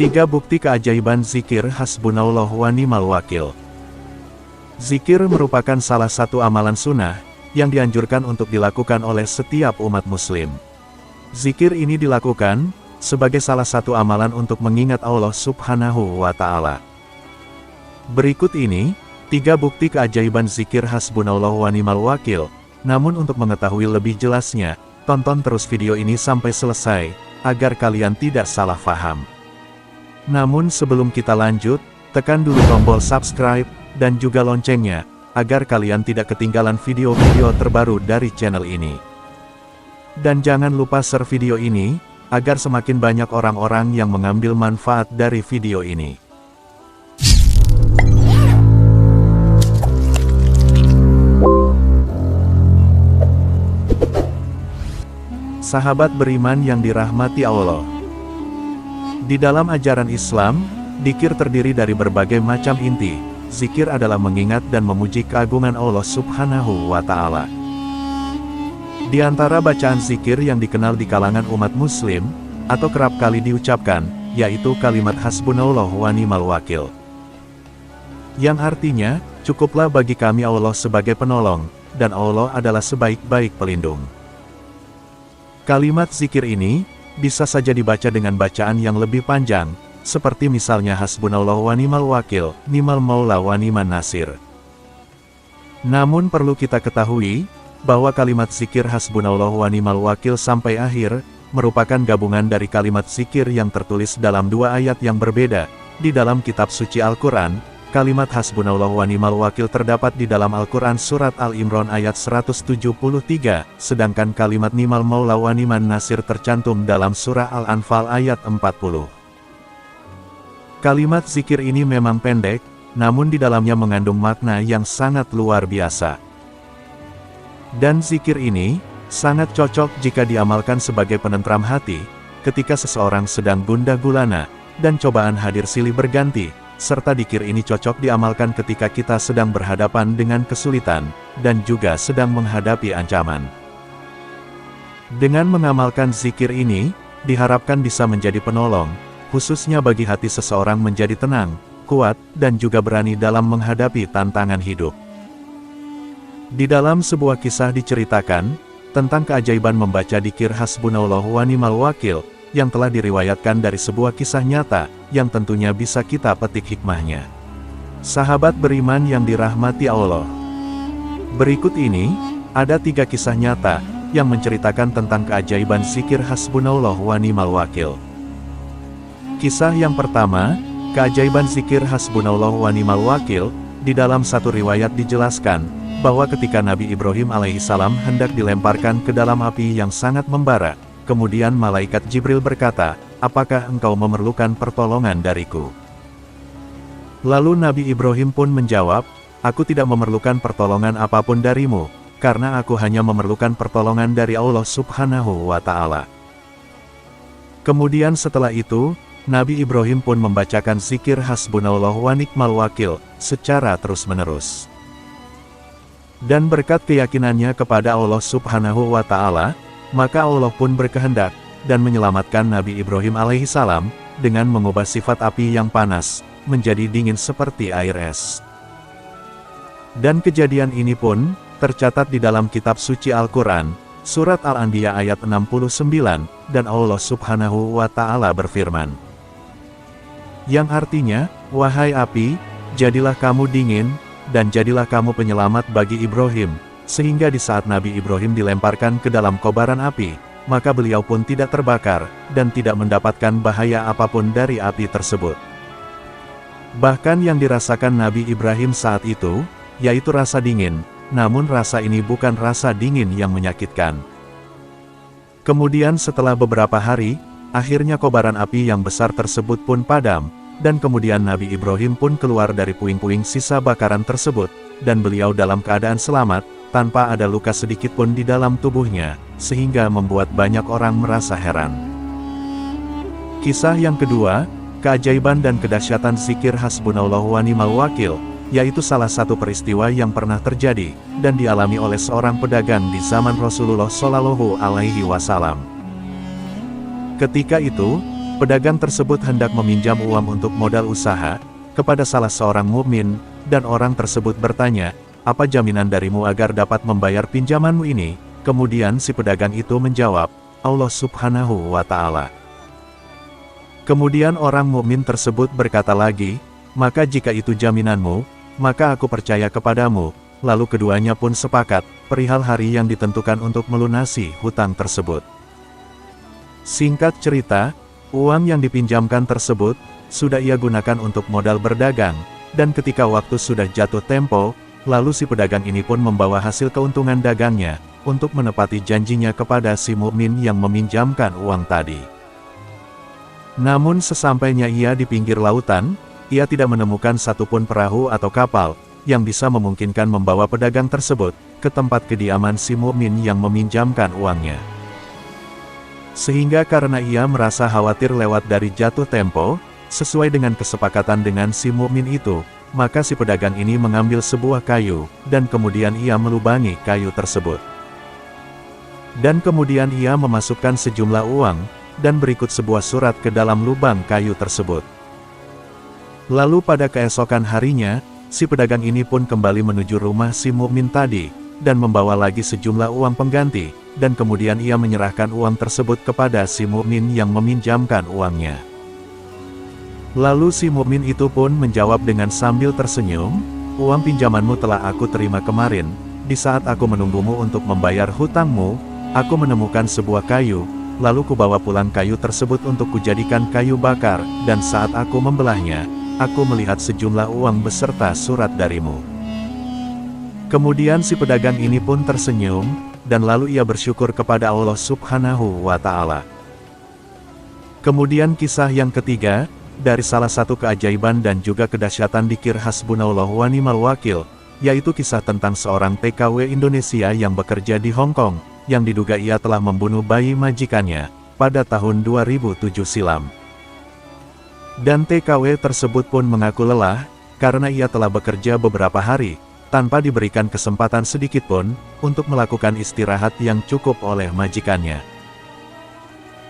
3 bukti keajaiban zikir hasbunallah wa ni'mal wakil. Zikir merupakan salah satu amalan sunnah yang dianjurkan untuk dilakukan oleh setiap umat muslim. Zikir ini dilakukan sebagai salah satu amalan untuk mengingat Allah Subhanahu wa Ta'ala. Berikut ini 3 bukti keajaiban zikir hasbunallah wa ni'mal wakil. Namun untuk mengetahui lebih jelasnya, tonton terus video ini sampai selesai agar kalian tidak salah paham. Namun sebelum kita lanjut, tekan dulu tombol subscribe dan juga loncengnya, agar kalian tidak ketinggalan video-video terbaru dari channel ini. Dan jangan lupa share video ini, agar semakin banyak orang-orang yang mengambil manfaat dari video ini. Sahabat beriman yang dirahmati Allah. Di dalam ajaran Islam, dzikir terdiri dari berbagai macam inti. Zikir adalah mengingat dan memuji keagungan Allah Subhanahu wa Ta'ala. Di antara bacaan zikir yang dikenal di kalangan umat muslim, atau kerap kali diucapkan, yaitu kalimat hasbunallah wa ni'mal wakil. Yang artinya, cukuplah bagi kami Allah sebagai penolong, dan Allah adalah sebaik-baik pelindung. Kalimat zikir ini bisa saja dibaca dengan bacaan yang lebih panjang, seperti misalnya hasbunallah wa ni'mal wakil, ni'mal maula wa ni'man nasir. Namun perlu kita ketahui, bahwa kalimat zikir hasbunallah wa ni'mal wakil sampai akhir, merupakan gabungan dari kalimat zikir yang tertulis dalam 2 ayat yang berbeda. Di dalam kitab suci Al-Quran, kalimat hasbunallah wa ni'mal wakil terdapat di dalam Al-Quran Surat Al-Imran ayat 173, sedangkan kalimat ni'mal maula wa ni'man nasir tercantum dalam Surah Al-Anfal ayat 40. Kalimat zikir ini memang pendek, namun di dalamnya mengandung makna yang sangat luar biasa. Dan zikir ini sangat cocok jika diamalkan sebagai penentram hati, ketika seseorang sedang gundah gulana, dan cobaan hadir silih berganti, serta dzikir ini cocok diamalkan ketika kita sedang berhadapan dengan kesulitan, dan juga sedang menghadapi ancaman. Dengan mengamalkan zikir ini, diharapkan bisa menjadi penolong, khususnya bagi hati seseorang menjadi tenang, kuat, dan juga berani dalam menghadapi tantangan hidup. Di dalam sebuah kisah diceritakan, tentang keajaiban membaca dzikir hasbunallah wa ni'mal wakil, yang telah diriwayatkan dari sebuah kisah nyata, yang tentunya bisa kita petik hikmahnya. Sahabat beriman yang dirahmati Allah. Berikut ini, ada 3 kisah nyata, yang menceritakan tentang keajaiban zikir hasbunallah wa ni'mal wakil. Kisah yang pertama, keajaiban zikir hasbunallah wa ni'mal wakil. Di dalam satu riwayat dijelaskan, bahwa ketika Nabi Ibrahim alaihissalam hendak dilemparkan ke dalam api yang sangat membara, kemudian malaikat Jibril berkata, "Apakah engkau memerlukan pertolongan dariku?" Lalu Nabi Ibrahim pun menjawab, "Aku tidak memerlukan pertolongan apapun darimu, karena aku hanya memerlukan pertolongan dari Allah Subhanahu wa Ta'ala." Kemudian setelah itu, Nabi Ibrahim pun membacakan zikir hasbunallah wa ni'mal wakil, secara terus-menerus. Dan berkat keyakinannya kepada Allah Subhanahu wa Ta'ala, maka Allah pun berkehendak, dan menyelamatkan Nabi Ibrahim alaihissalam, dengan mengubah sifat api yang panas, menjadi dingin seperti air es. Dan kejadian ini pun, tercatat di dalam kitab suci Al-Quran, Surat Al-Anbiya ayat 69, dan Allah Subhanahu wa Ta'ala berfirman. Yang artinya, "Wahai api, jadilah kamu dingin, dan jadilah kamu penyelamat bagi Ibrahim," sehingga di saat Nabi Ibrahim dilemparkan ke dalam kobaran api, maka beliau pun tidak terbakar, dan tidak mendapatkan bahaya apapun dari api tersebut. Bahkan yang dirasakan Nabi Ibrahim saat itu, yaitu rasa dingin, namun rasa ini bukan rasa dingin yang menyakitkan. Kemudian setelah beberapa hari, akhirnya kobaran api yang besar tersebut pun padam, dan kemudian Nabi Ibrahim pun keluar dari puing-puing sisa bakaran tersebut, dan beliau dalam keadaan selamat, tanpa ada luka sedikit pun di dalam tubuhnya, sehingga membuat banyak orang merasa heran. Kisah yang kedua, keajaiban dan kedahsyatan zikir hasbunallah wa ni'mal wakil, yaitu salah satu peristiwa yang pernah terjadi, dan dialami oleh seorang pedagang di zaman Rasulullah Shallallahu Alaihi Wasallam. Ketika itu, pedagang tersebut hendak meminjam uang untuk modal usaha kepada salah seorang mukmin, dan orang tersebut bertanya, "Apa jaminan darimu agar dapat membayar pinjamanmu ini?" Kemudian si pedagang itu menjawab, "Allah Subhanahu wa Ta'ala." Kemudian orang mukmin tersebut berkata lagi, "Maka jika itu jaminanmu, maka aku percaya kepadamu." Lalu keduanya pun sepakat perihal hari yang ditentukan untuk melunasi hutang tersebut. Singkat cerita, uang yang dipinjamkan tersebut sudah ia gunakan untuk modal berdagang, dan ketika waktu sudah jatuh tempo, lalu si pedagang ini pun membawa hasil keuntungan dagangnya untuk menepati janjinya kepada si mukmin yang meminjamkan uang tadi. Namun sesampainya ia di pinggir lautan, ia tidak menemukan satupun perahu atau kapal yang bisa memungkinkan membawa pedagang tersebut ke tempat kediaman si mukmin yang meminjamkan uangnya. Sehingga karena ia merasa khawatir lewat dari jatuh tempo, sesuai dengan kesepakatan dengan si mukmin itu, maka si pedagang ini mengambil sebuah kayu, dan kemudian ia melubangi kayu tersebut. Dan kemudian ia memasukkan sejumlah uang, dan berikut sebuah surat ke dalam lubang kayu tersebut. Lalu pada keesokan harinya, si pedagang ini pun kembali menuju rumah si mukmin tadi, dan membawa lagi sejumlah uang pengganti, dan kemudian ia menyerahkan uang tersebut kepada si mukmin yang meminjamkan uangnya. Lalu si mukmin itu pun menjawab dengan sambil tersenyum, "Uang pinjamanmu telah aku terima kemarin, di saat aku menunggumu untuk membayar hutangmu, aku menemukan sebuah kayu, lalu kubawa pulang kayu tersebut untuk kujadikan kayu bakar, dan saat aku membelahnya, aku melihat sejumlah uang beserta surat darimu." Kemudian si pedagang ini pun tersenyum, dan lalu ia bersyukur kepada Allah Subhanahu wa Ta'ala. Kemudian kisah yang ketiga, dari salah satu keajaiban dan juga kedahsyatan dzikir Hasbunallahu wa ni'mal wakil, yaitu kisah tentang seorang TKW Indonesia yang bekerja di Hong Kong, yang diduga ia telah membunuh bayi majikannya pada tahun 2007 silam. Dan TKW tersebut pun mengaku lelah, karena ia telah bekerja beberapa hari, tanpa diberikan kesempatan sedikitpun, untuk melakukan istirahat yang cukup oleh majikannya.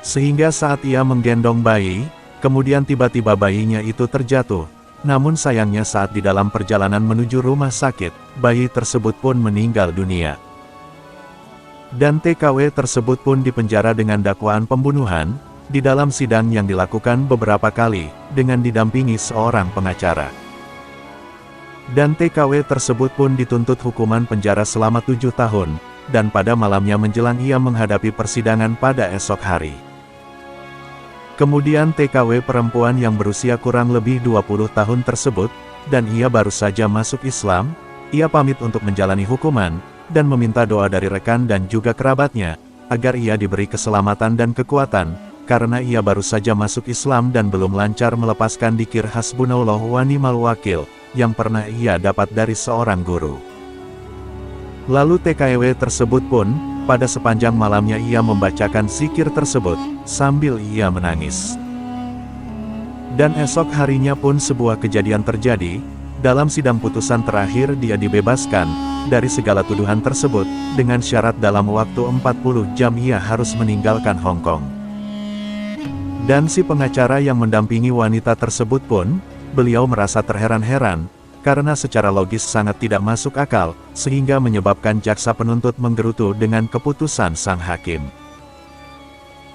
Sehingga saat ia menggendong bayi, kemudian tiba-tiba bayinya itu terjatuh, namun sayangnya saat di dalam perjalanan menuju rumah sakit, bayi tersebut pun meninggal dunia. Dan TKW tersebut pun dipenjara dengan dakwaan pembunuhan, di dalam sidang yang dilakukan beberapa kali, dengan didampingi seorang pengacara. Dan TKW tersebut pun dituntut hukuman penjara selama 7 tahun, dan pada malamnya menjelang ia menghadapi persidangan pada esok hari. Kemudian TKW perempuan yang berusia kurang lebih 20 tahun tersebut, dan ia baru saja masuk Islam, ia pamit untuk menjalani hukuman, dan meminta doa dari rekan dan juga kerabatnya, agar ia diberi keselamatan dan kekuatan, karena ia baru saja masuk Islam dan belum lancar melepaskan dzikir Hasbunallahu wa ni'mal wakil, yang pernah ia dapat dari seorang guru. Lalu TKW tersebut pun, pada sepanjang malamnya ia membacakan zikir tersebut, sambil ia menangis. Dan esok harinya pun sebuah kejadian terjadi, dalam sidang putusan terakhir dia dibebaskan, dari segala tuduhan tersebut, dengan syarat dalam waktu 40 jam ia harus meninggalkan Hong Kong. Dan si pengacara yang mendampingi wanita tersebut pun, beliau merasa terheran-heran, karena secara logis sangat tidak masuk akal, sehingga menyebabkan jaksa penuntut menggerutu dengan keputusan sang hakim.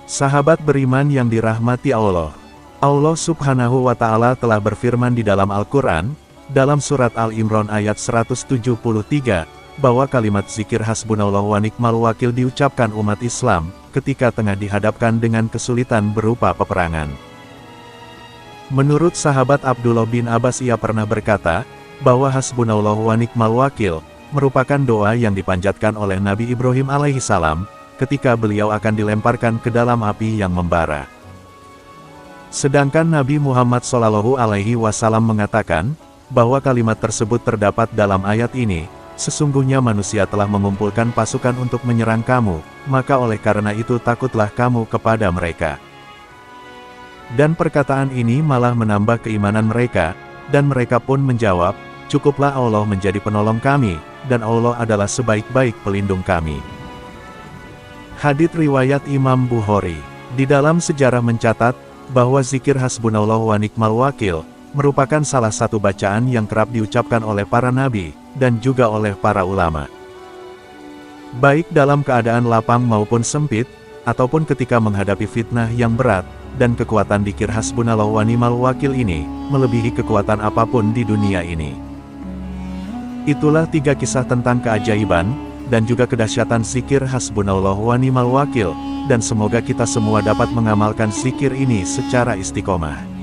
Sahabat beriman yang dirahmati Allah, Allah Subhanahu wa Ta'ala telah berfirman di dalam Al-Quran, dalam surat Al-Imran ayat 173, bahwa kalimat zikir Hasbunallahu wa ni'mal wakil diucapkan umat Islam, ketika tengah dihadapkan dengan kesulitan berupa peperangan. Menurut sahabat Abdullah bin Abbas ia pernah berkata, bahwa Hasbunallahu wa ni'mal wakil, merupakan doa yang dipanjatkan oleh Nabi Ibrahim alaihissalam, ketika beliau akan dilemparkan ke dalam api yang membara. Sedangkan Nabi Muhammad SAW mengatakan, bahwa kalimat tersebut terdapat dalam ayat ini, sesungguhnya manusia telah mengumpulkan pasukan untuk menyerang kamu, maka oleh karena itu takutlah kamu kepada mereka. Dan perkataan ini malah menambah keimanan mereka, dan mereka pun menjawab, cukuplah Allah menjadi penolong kami, dan Allah adalah sebaik-baik pelindung kami. Hadits riwayat Imam Bukhari. Di dalam sejarah mencatat, bahwa zikir hasbunallah wa ni'mal wakil merupakan salah satu bacaan yang kerap diucapkan oleh para nabi dan juga oleh para ulama. Baik dalam keadaan lapang maupun sempit, ataupun ketika menghadapi fitnah yang berat, dan kekuatan zikir hasbunallah wa ni'mal wakil ini melebihi kekuatan apapun di dunia ini. Itulah 3 kisah tentang keajaiban dan juga kedahsyatan zikir hasbunallah wa ni'mal wakil, dan semoga kita semua dapat mengamalkan zikir ini secara istiqomah.